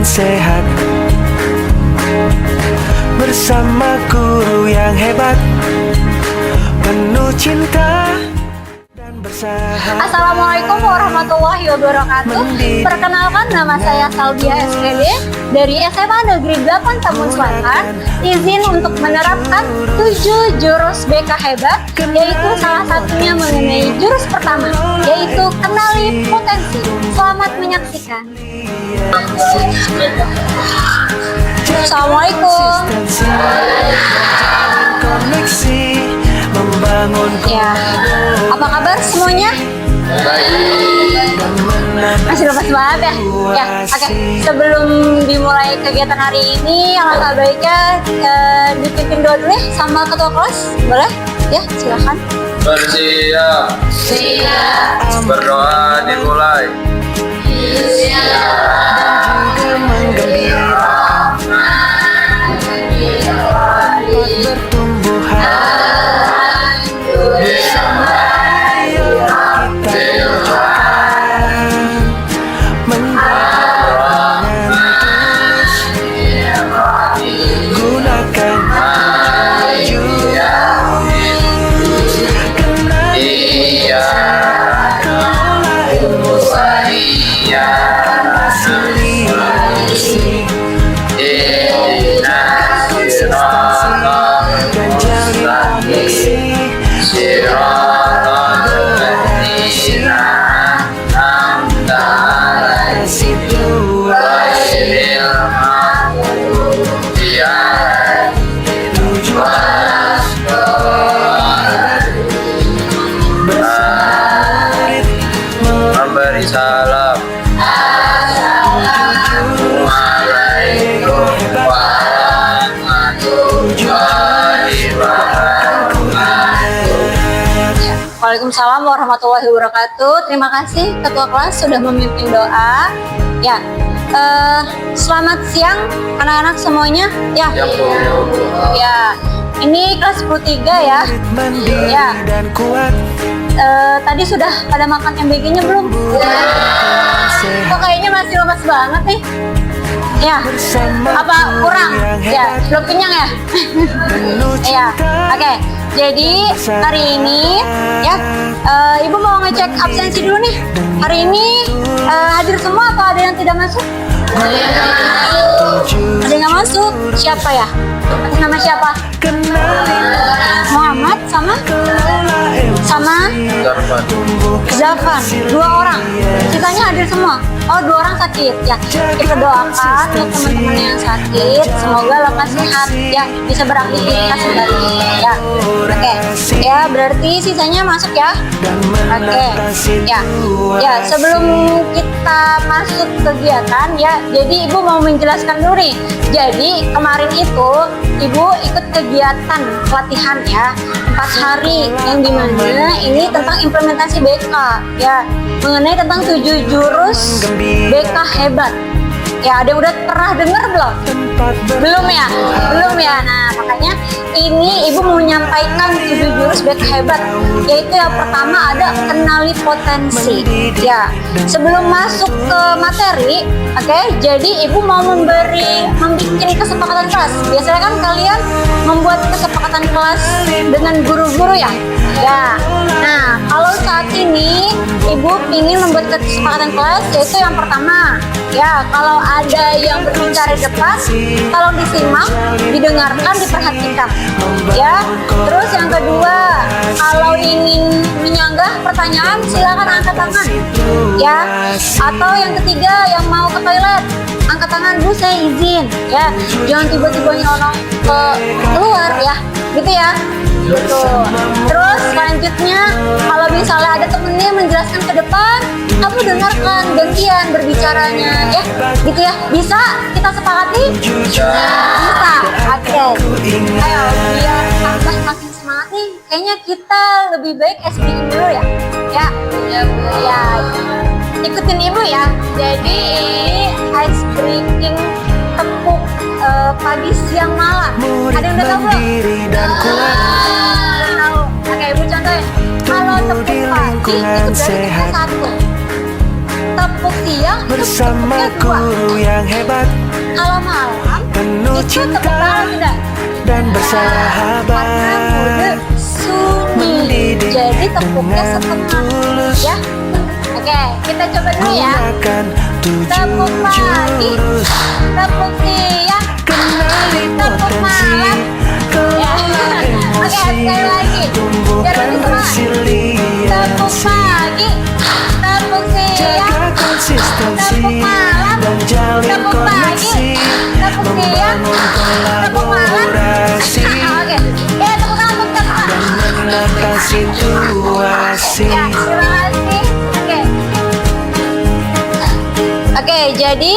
lingkungan sehat. Bersama guru yang hebat, penuh cinta dan bersahabat. Assalamualaikum warahmatullahi wabarakatuh. Perkenalkan, nama saya Salbia SPD dari SMA Negeri 8 Tambun Selatan. Izin untuk menerapkan 7 jurus BK hebat, yaitu salah satunya mengenai jurus pertama, yaitu kenali potensi. Selamat menyaksikan. Assalamualaikum. Ya, apa kabar semuanya? Masih lepas banget ya? Ya, oke. Sebelum dimulai kegiatan hari ini, alangkah baiknya dipimpin doa dulu ya sama ketua kelas, boleh? Ya, silakan. Bersiap. Siap. Berdoa dimulai. Memberi salam. Assalamualaikum warahmatullahi wabarakatuh. Waalaikumsalam warahmatullahi wabarakatuh. Terima kasih ketua kelas sudah memimpin doa. Ya, selamat siang anak-anak semuanya. Ya, ya. Ini kelas 10-3 ya. Ya. Tadi sudah pada makan MBG-nya belum? Kok kayaknya masih lemas banget nih? Ya, apa kurang? Ya, belum kenyang ya? Ya, oke. Jadi hari ini ya, Ibu mau ngecek absensi dulu nih. Hari ini hadir semua atau ada yang tidak masuk? Ada yang nggak masuk? Siapa ya? Atas nama siapa? Muhammad sama Zafan, 2 orang. Sisanya hadir semua. Oh, 2 orang sakit ya. Kita doakan untuk teman-teman yang sakit, semoga lekas sehat ya, bisa beraktivitas kembali ya. Oke. Ya, berarti sisanya masuk ya. Oke. Ya. Ya, sebelum kita masuk kegiatan ya, jadi Ibu mau menjelaskan dulu nih. Jadi kemarin itu Ibu ikut kegiatan pelatihan ya 4 hari yang dimana ini tentang implementasi BK ya, mengenai tentang 7 jurus BK hebat ya. Ada yang udah pernah dengar belum? Belum ya? Belum ya? Nah, makanya ini Ibu mau menyampaikan 7 jurus BK hebat, yaitu yang pertama ada kenali potensi ya. Sebelum masuk ke materi, oke, jadi Ibu mau membuat kesepakatan kelas. Biasanya kan kalian membuat kesepakatan kelas dengan guru-guru ya. Ya. Nah, kalau saat ini Ibu ingin membuat kesepakatan kelas, yaitu yang pertama ya, kalau ada yang berbicara di depan, tolong disimak, didengarkan, diperhatikan ya. Terus yang kedua, kalau ingin menyanggah pertanyaan silakan angkat tangan ya. Atau yang ketiga, yang mau ke toilet angkat tangan, Bu saya izin ya, jangan tiba-tiba nyolong keluar ya, gitu ya. Betul. Terus selanjutnya, kalau misalnya ada temennya menjelaskan ke depan, kamu dengarkan gantian berbicaranya ya, gitu ya. Bisa kita sepakati? Bisa. Oke. Ayo, biar tambah makin semangat nih, kayaknya kita lebih baik SBM dulu ya. Ya. Ya. Ikutin Ibu ya. Jadi ice breaking tepuk pagi siang malam. Ada yang udah tahu belum? Tahu. Oke, Ibu contohin. Kalau tepuk pagi itu berarti kita 1. Tepuk tepuk siang itu bersama tepuknya 2. guru yang hebat, Kalau malam penuh itu tepuk cinta malam enggak? dan Karena bersahabat, mode sunyi. mendidik Jadi tepuknya dengan setengah. tulus, Ya. Oke, kita coba dulu ya. gunakan 7 Tepuk pagi, jurus, tepuk siang, kenali tepuk potensi, malam. Ya. kelola Oke, emosi, sekali lagi. Biar tumbuhkan lebih semangat. Tepuk resiliensi, pagi, tepuk siang, jaga konsistensi, tepuk malam, dan jalin tepuk pagi, koneksi, tepuk siang, membangun tepuk malam. kolaborasi, Oke, ya tepuk tangan untuk teman. dan menata situasi. Ya, terima kasih. Oke, jadi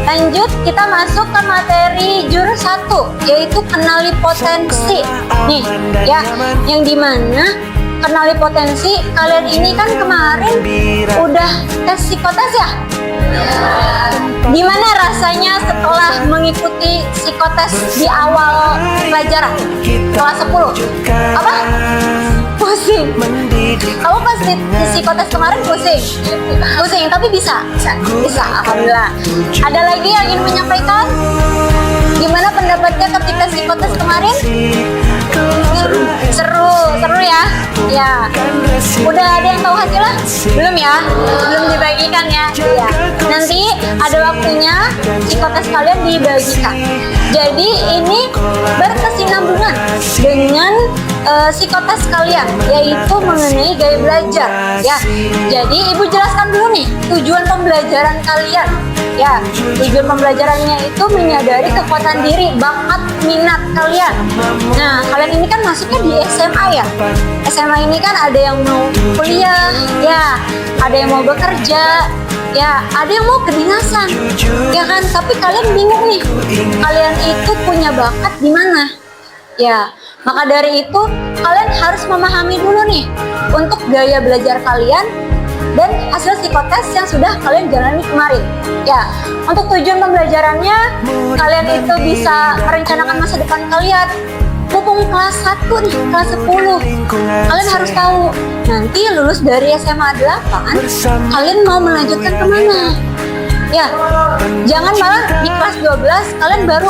lanjut kita masuk ke materi jurus 1, yaitu kenali potensi. Nih, ya, yang dimana kenali potensi, kalian ini kan kemarin udah tes psikotes ya? Gimana rasanya setelah mengikuti psikotes di awal pelajaran kelas 10? Apa? Pusing. Kamu pas di psikotes kemarin pusing? Pusing, tapi bisa, alhamdulillah. Ada lagi yang ingin menyampaikan? Gimana pendapatnya ketika psikotes kemarin? Seru ya? Ya. Udah ada yang tahu hasilnya? Belum ya? Belum dibagikan ya? Iya. Nanti ada waktunya psikotes kalian dibagikan. Jadi ini berkesinambungan dengan psikotes kalian, yaitu mengenai gaya belajar. Ya. Jadi ibu jelaskan dulu nih tujuan pembelajaran kalian. Ya, tujuan pembelajarannya itu menyadari kekuatan diri, bakat, minat kalian. Nah, kalian ini kan masuknya di SMA ya. SMA ini kan ada yang mau kuliah, ya, ada yang mau bekerja, ya, ada yang mau kedinasan, ya kan? Tapi kalian bingung nih, kalian itu punya bakat di mana? Ya, maka dari itu kalian harus memahami dulu nih untuk gaya belajar kalian dan hasil psikotes yang sudah kalian jalani kemarin. Ya, untuk tujuan pembelajarannya kalian itu bisa merencanakan masa depan kalian. Mumpung kelas 1 nih, kelas 10, kalian harus tahu nanti lulus dari SMA 8 kalian mau melanjutkan kemana. Ya, jangan malah di kelas 12 kalian baru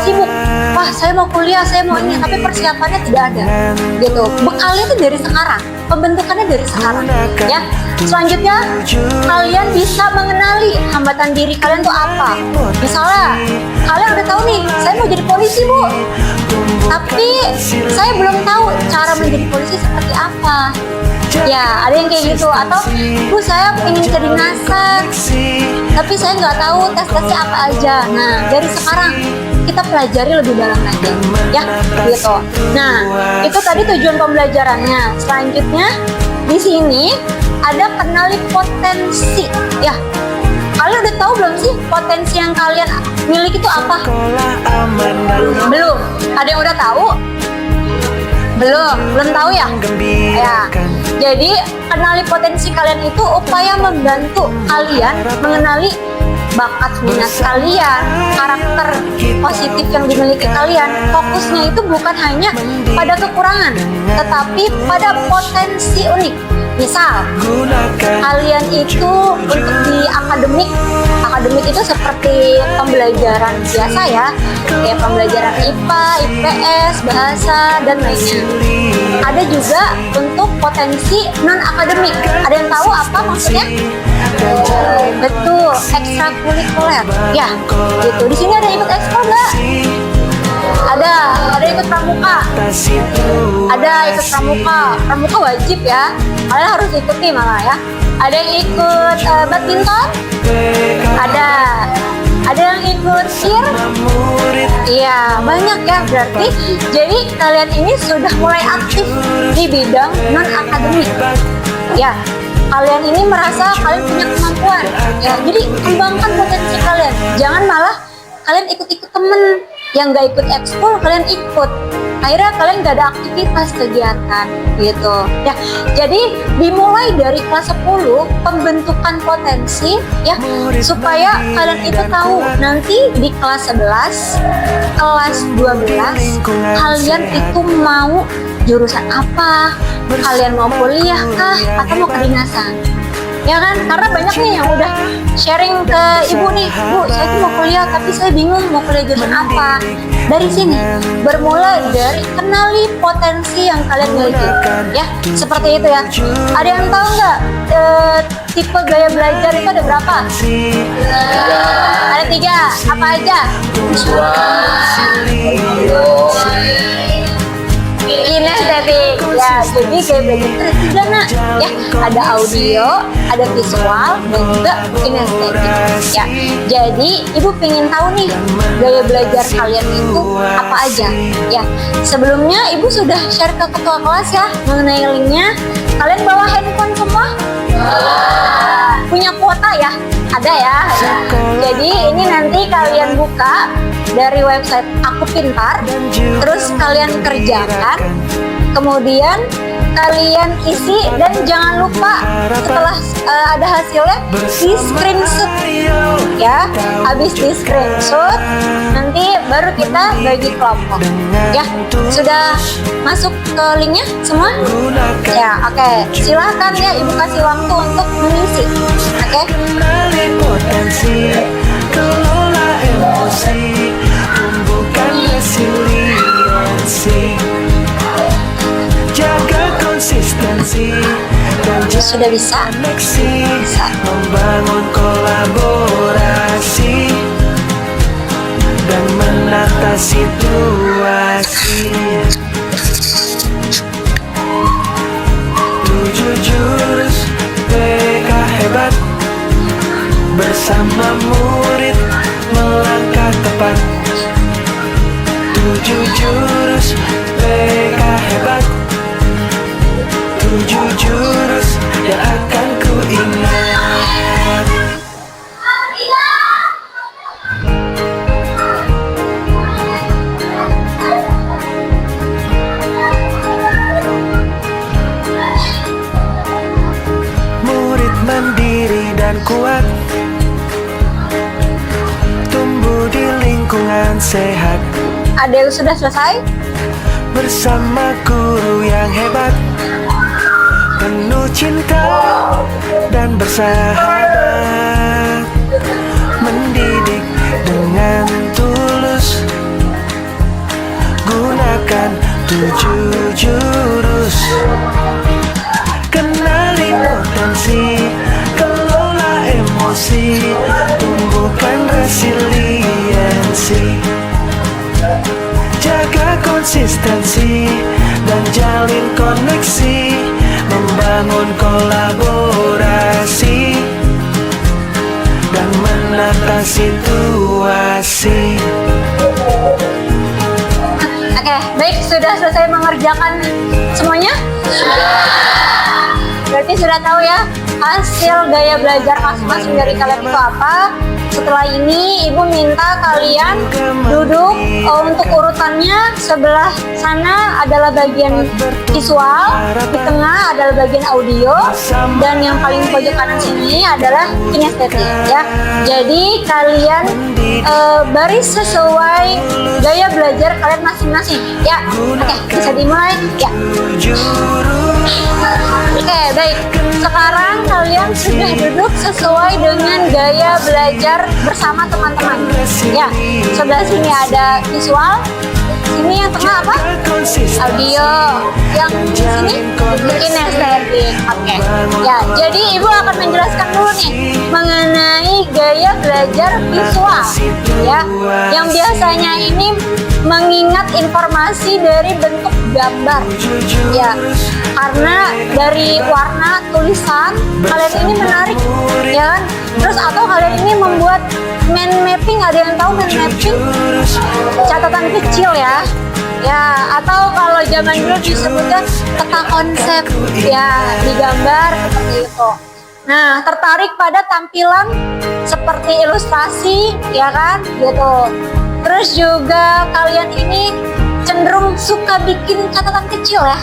sibuk. Wah, saya mau kuliah, saya mau ini, tapi persiapannya tidak ada. Gitu. Bekalnya itu dari sekarang, pembentukannya dari sekarang. Ya. Selanjutnya, kalian bisa mengenali hambatan diri kalian tuh apa. Misalnya, kalian udah tahu nih, saya mau jadi polisi, Bu. Tapi saya belum tahu cara menjadi polisi seperti apa. Ya, ada yang kayak gitu. Atau, Bu, saya ingin kedinasan, tapi saya nggak tahu tes-tesnya apa aja. Nah, dari sekarang kita pelajari lebih dalam lagi, ya, gitu. Nah, itu tadi tujuan pembelajarannya. Selanjutnya, di sini ada kenali potensi, ya. Kalian udah tahu belum sih potensi yang kalian miliki itu apa? Belum. Ada yang udah tahu? Belum tahu ya? Ya. Jadi, kenali potensi kalian itu upaya membantu kalian mengenali bakat minat kalian, karakter positif yang dimiliki kalian. Fokusnya itu bukan hanya pada kekurangan, tetapi pada potensi unik. Misal, kalian itu untuk di akademik itu seperti pembelajaran biasa ya, kayak pembelajaran IPA, IPS, bahasa, dan lainnya. Ada juga untuk potensi non-akademik. Ada yang tahu apa maksudnya? Betul, ekstrakurikuler. Ya, gitu. Di sini ada ikut ekskul nggak? Ada ikut pramuka. Ada ikut pramuka. Pramuka wajib ya. Kalian harus ikuti malah ya. Ada yang ikut badminton? Ada yang ikut cheer? Iya, banyak ya berarti. Jadi kalian ini sudah mulai aktif di bidang non-akademik. Ya, kalian ini merasa kalian punya kemampuan. Ya, jadi kembangkan potensi kalian. Jangan malah kalian ikut-ikut temen yang nggak ikut ekskul, kalian ikut. Akhirnya kalian nggak ada aktivitas kegiatan gitu. Ya, jadi dimulai dari kelas 10 pembentukan potensi ya, supaya kalian itu tahu nanti di kelas 11, kelas 12 kalian itu mau jurusan apa, kalian mau kuliah kah atau mau kedinasan. ya kan? Karena banyak nih yang udah sharing ke ibu nih, Bu, saya tuh mau kuliah tapi saya bingung mau kuliah jurusan apa. Dari sini bermula dari kenali potensi yang kalian miliki, ya seperti itu ya. Ada yang tahu nggak tipe gaya belajar itu ada berapa? Ada 3. Apa aja? Kinestetik, ya. Jadi gaya belajar itu ada 3 nak, ya. Ada audio, ada visual, dan juga kinestetik, ya. Jadi ibu pengen tahu nih gaya belajar kalian itu apa aja, ya. Sebelumnya ibu sudah share ke ketua kelas ya mengenai linknya. Kalian bawa handphone semua? Punya kuota ya? Ada ya. Jadi ini nanti kalian buka dari website Aku Pintar, terus kalian kerjakan, kemudian kalian isi, dan jangan lupa setelah ada hasilnya di screenshot ya. Habis di screenshot nanti baru kita bagi kelompok ya. Sudah masuk ke linknya semua ya? Oke, silahkan ya, ibu kasih waktu untuk mengisi. Oke, Kenali potensi, kelola emosi, tumbuhkan resiliensi, jaga konsistensi dan sudah bisa? koneksi, Bisa. membangun kolaborasi dan menata situasi. 7 jurus PK hebat, bersama murid melangkah tepat. 7 jurus PK hebat, 7 jurus yang akan ku ingat. Murid mandiri dan kuat, tumbuh di lingkungan sehat, Ada yang sudah selesai? bersama guru yang hebat, penuh cinta dan bersahabat, mendidik dengan tulus, gunakan 7 jurus. Kenali potensi, kelola emosi, tumbuhkan resiliensi, jaga konsistensi dan jalin koneksi, membangun kolaborasi dan menata situasi. Oke, baik, sudah selesai mengerjakan semuanya? Berarti sudah tahu ya hasil gaya belajar masing-masing dari kalian itu apa. Setelah ini ibu minta kalian duduk, untuk urutannya sebelah sana adalah bagian visual, di tengah adalah bagian audio, dan yang paling pojok kanan sini adalah kinestetik ya. Jadi kalian baris sesuai gaya belajar kalian masing-masing ya. Oke, bisa dimulai ya. Oke, baik. Sekarang kalian sudah duduk sesuai dengan gaya belajar bersama teman-teman. Ya, sebelah sini ada visual. Ini yang tengah apa? Audio. Yang sini kinestetik. Oke. Ya, jadi ibu akan menjelaskan dulu nih mengenai gaya belajar visual. Ya, yang biasanya ini mengingat informasi dari bentuk gambar. Ya, karena dari warna tulisan kalian ini menarik, ya kan? Terus atau kalian ini membuat mind mapping, ada yang tahu mind mapping? Catatan kecil ya. Ya, atau kalau zaman dulu disebutnya peta konsep ya, digambar seperti itu. Nah, tertarik pada tampilan seperti ilustrasi, ya kan? Gitu. Terus juga kalian ini cenderung suka bikin catatan kecil ya.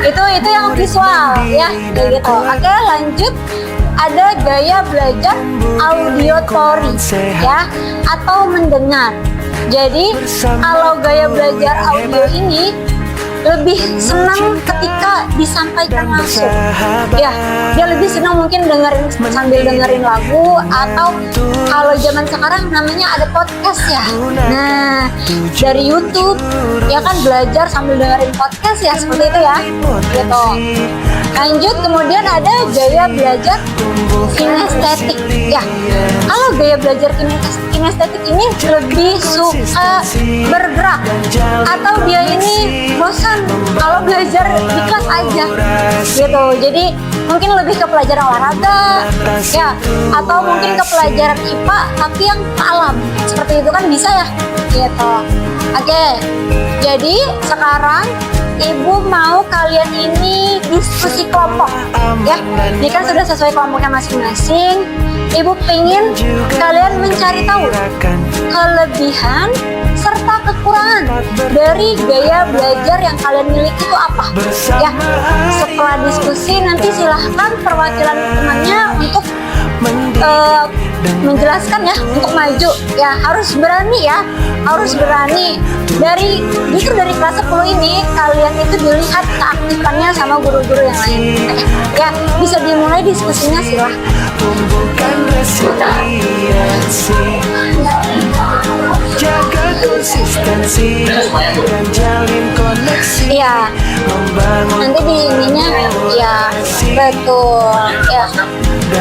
Itu yang visual ya, kayak gitu. Oke, lanjut. Ada gaya belajar auditory ya, atau mendengar. Jadi kalau gaya belajar audio ini lebih senang ketika disampaikan langsung. Ya, dia lebih senang mungkin sambil dengerin lagu, atau kalau zaman sekarang namanya ada podcast ya. Nah, dari YouTube ya kan, belajar sambil dengerin podcast ya, seperti itu ya. Gitu. Lanjut, kemudian ada gaya belajar kinestetik. Ya, kalau gaya belajar kinestetik ini lebih suka bergerak, atau dia ini bosan kalau belajar di kelas aja gitu. Jadi mungkin lebih ke pelajaran olahraga ya, atau mungkin ke pelajaran IPA tapi yang ke alam, seperti itu kan bisa ya gitu. Oke, jadi sekarang Ibu mau kalian ini diskusi kelompok ya. Ini kan sudah sesuai kelompoknya masing-masing. Ibu pengen kalian mencari tahu kelebihan serta kekurangan dari gaya belajar yang kalian miliki itu apa ya. Setelah diskusi nanti silahkan perwakilan temannya untuk menjelaskan ya, untuk maju ya. Harus berani ya, harus berani. Justru dari kelas 10 ini kalian itu dilihat keaktifannya sama guru-guru yang lain ya. Bisa dimulai diskusinya, silahkan. Tumbuhkan resiliensi, jaga konsistensi, dan jalin koneksi. Iya, nanti di ininya ya, betul ya.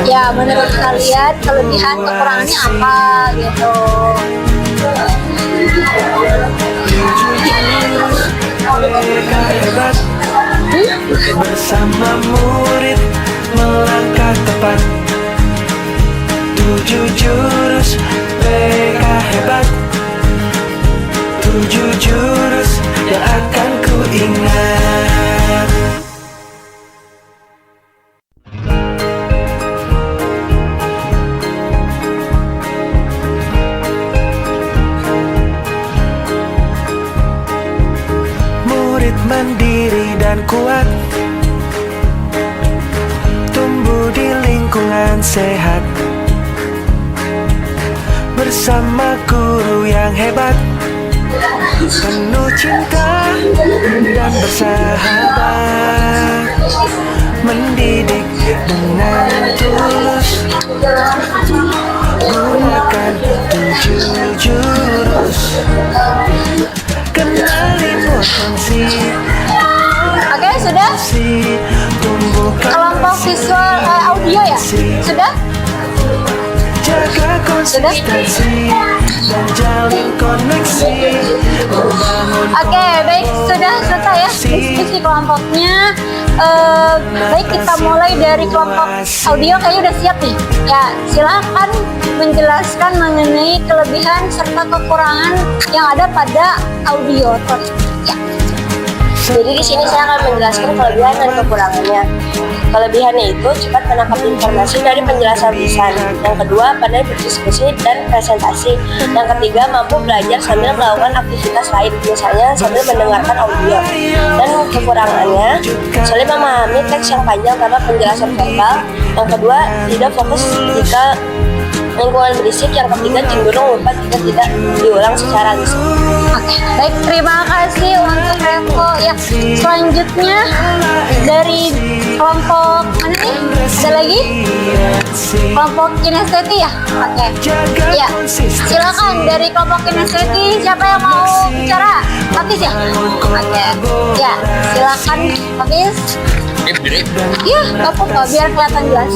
Ya, menurut kalian kelebihan kekurangannya apa gitu. Hebat, bersama murid melangkah tepat. 7 jurus PK hebat, 7 jurus yang akan ku ingat. Murid mandiri dan kuat, tumbuh di lingkungan sehat, bersama guru yang hebat, penuh cinta dan bersahabat, mendidik dengan tulus, gunakan 7 jurus, kenali potensi. Oke, sudah? Kelompok visual audio ya? Sudah? Jaga konsistensi dan jalin koneksi. Oke, baik, sudah selesai ya diskusi kelompoknya. Baik, kita mulai dari kelompok audio. Kayaknya udah siap nih ya. Silakan menjelaskan mengenai kelebihan serta kekurangan yang ada pada audio ya. Jadi di sini saya akan menjelaskan kelebihan dan kekurangannya. Kelebihannya itu cepat menangkap informasi dari penjelasan lisan. Yang kedua, pandai berdiskusi dan presentasi. Yang ketiga, mampu belajar sambil melakukan aktivitas lain, misalnya sambil mendengarkan audio. Dan kekurangannya, sulit memahami teks yang panjang karena penjelasan verbal. Yang kedua, tidak fokus jika lingkungan berisik. Yang ketiga, cenderung lupa jika tidak diulang secara lisan. Oke, baik, terima kasih untuk Revo ya. Selanjutnya dari kelompok mana nih? Ada lagi? Kelompok kinesteti ya? Oke. Ya, silakan dari kelompok kinesteti, siapa yang mau bicara? Hafiz ya? Oke. Ya, silakan Hafiz. Drip. Iya, nggak apa-apa, biar kelihatan jelas.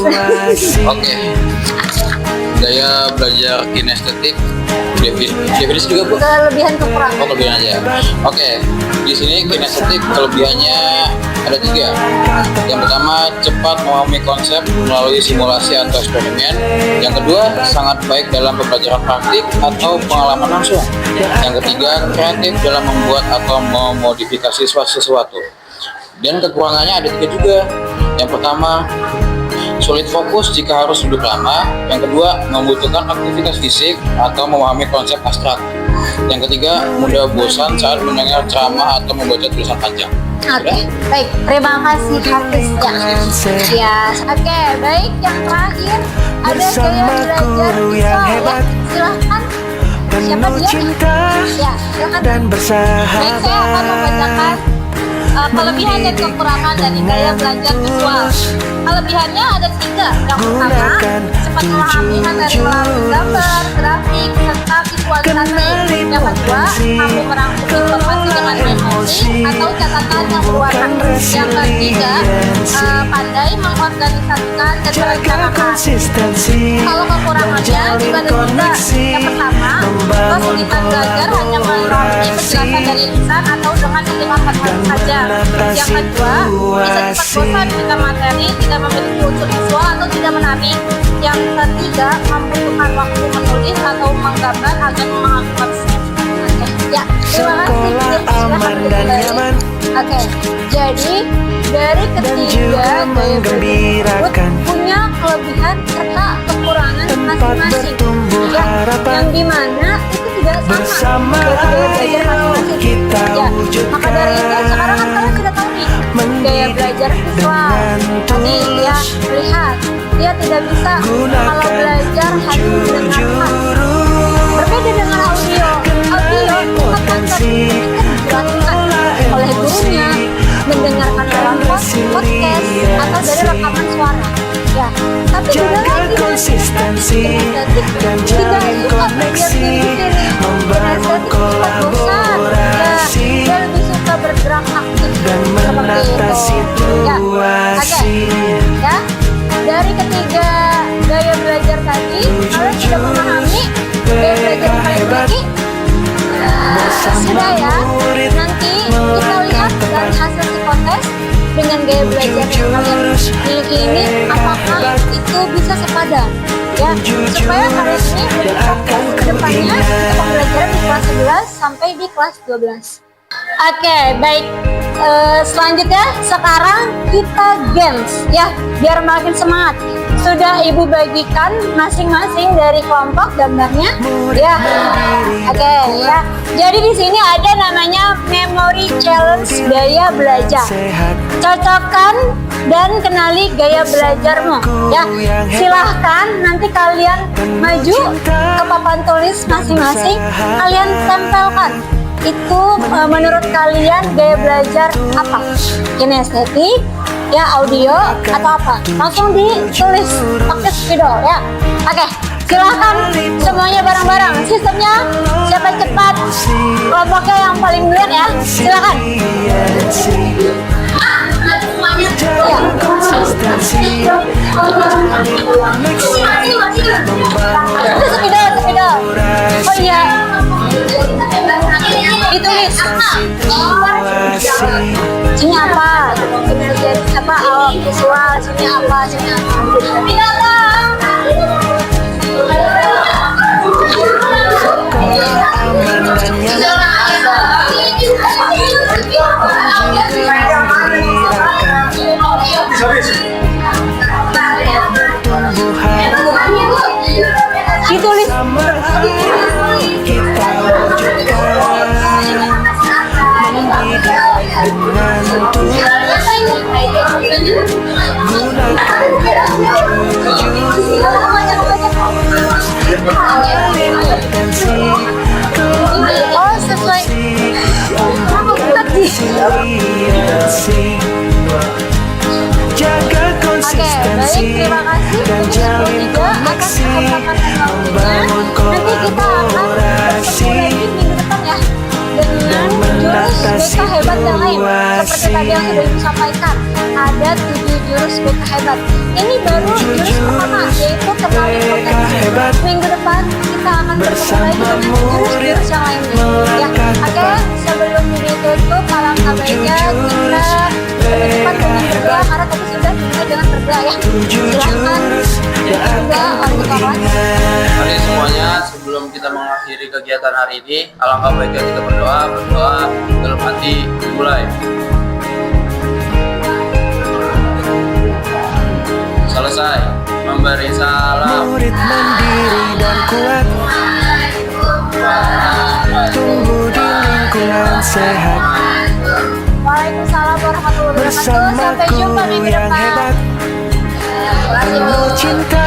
Oke. Gaya belajar kinestetik, definisi juga Bu? Kelebihan kekurangan. Oh, kelebihan aja. Oke, di sini kinestetik kelebihannya ada 3. Yang pertama, cepat memahami konsep melalui simulasi atau eksperimen. Yang kedua, sangat baik dalam pembelajaran praktik atau pengalaman langsung. Yang ketiga, kreatif dalam membuat atau memodifikasi sesuatu. Dan kekurangannya ada 3 juga. Yang pertama, sulit fokus jika harus duduk lama. Yang kedua, membutuhkan aktivitas fisik atau memahami konsep abstrak. Yang ketiga, mudah bosan saat mendengar ceramah atau membaca tulisan panjang. Oke, baik, terima kasih Hafiz ya. Oke, baik, yang terakhir ada gaya belajar visual ya. Silahkan. Siapa dia? Ya, silahkan. Dan Baik, saya akan membacakan kelebihan dan kekurangan dari gaya belajar visual. Kelebihannya ada 3. Yang pertama, cepat memahami materi melalui gambar, grafik, serta visualisasi. Yang kedua, mampu merangkum informasi dengan memori atau catatan yang berwarna. Yang ketiga, pandai mengorganisasikan dan merencanakan. Kalau kekurangannya juga ada 3. Yang pertama, kesulitan belajar hanya melalui penjelasan dari lisan atau dengan mendengarkan saja. Yang kedua, bisa cepat bosan jika materi tidak memiliki unsur visual atau tidak menarik. Yang ketiga, membutuhkan waktu menulis atau menggambar agar memahami konsep. Ya, terima kasih. Silakan kembali. Oke, jadi dari ketiga gaya belajar punya kelebihan serta kekurangan masing-masing. Ya, yang dimana itu tidak sama dari gaya belajar masing-masing. Ya, maka dari itu sekarang kan kalian sudah tahu nih gaya belajar visual. Tadi ya, lihat dia tidak bisa kalau belajar hanya mendengarkan. Berbeda dengan audio konsep dilakukan oleh gurunya, mendengarkan dalam podcast atau dari rekaman suara. Ya, tapi juga lagi konsistensi dan jalin koneksi, membangun kolaborasi dia lebih suka bergerak aktif dan menata situasi. Ya, dari ketiga gaya belajar tadi, kalian sudah memahami gaya belajar yang kalian miliki. Sudah ya, nanti kita lihat dari hasil psikotes dengan gaya belajar yang kalian miliki ini, apakah itu bisa sepadan ya, supaya kalian ini berfokus ke depannya untuk pembelajaran di kelas 11 sampai di kelas 12. Oke, baik. Selanjutnya sekarang kita games ya, biar makin semangat. Sudah ibu bagikan masing-masing dari kelompok gambarnya ya. Oke ya. Jadi di sini ada namanya memory challenge gaya belajar. Cocokkan dan kenali gaya belajarmu ya. Silahkan nanti kalian maju ke papan tulis masing-masing, kalian tempelkan. Itu menurut kalian gaya belajar apa? Kinestetik, ya audio atau apa? Langsung ditulis pakai spidol ya. Oke, silahkan semuanya bareng-bareng. Sistemnya siapa cepat, kelompoknya yang paling duluan ya. Silahkan. Ya. Itu spidol. Oh iya. Ditulis sini apa, awal visual, sini apa ditulis. Oh, sesuai jaga konsistensi dan jalin koneksi, membangun kolaborasi dengan jurus BK hebat yang lain. Seperti tadi yang sudah ibu sampaikan, ada 7 jurus BK hebat. Ini baru jurus pertama, yaitu kenali potensi. Minggu depan kita akan bertemu lagi dengan jurus-jurus yang lainnya ya. Oke, sebelum video tutup, alangkah baiknya kita berdepan dengan berdoa, karena tadi sudah dimulai dengan berdoa ya. Silahkan berdoa untuk Allah. Mari semuanya, sebelum kita mengakhiri kegiatan hari ini, alangkah baiknya kita berdoa dalam hati dimulai. Selesai memberi salam. Murid mandiri dan kuat, tumbuh di lingkungan sehat. Waalaikumsalam warahmatullahi wabarakatuh. Bersama Sampai jumpa minggu guru yang depan. hebat, Terima kasih, Bu. penuh cinta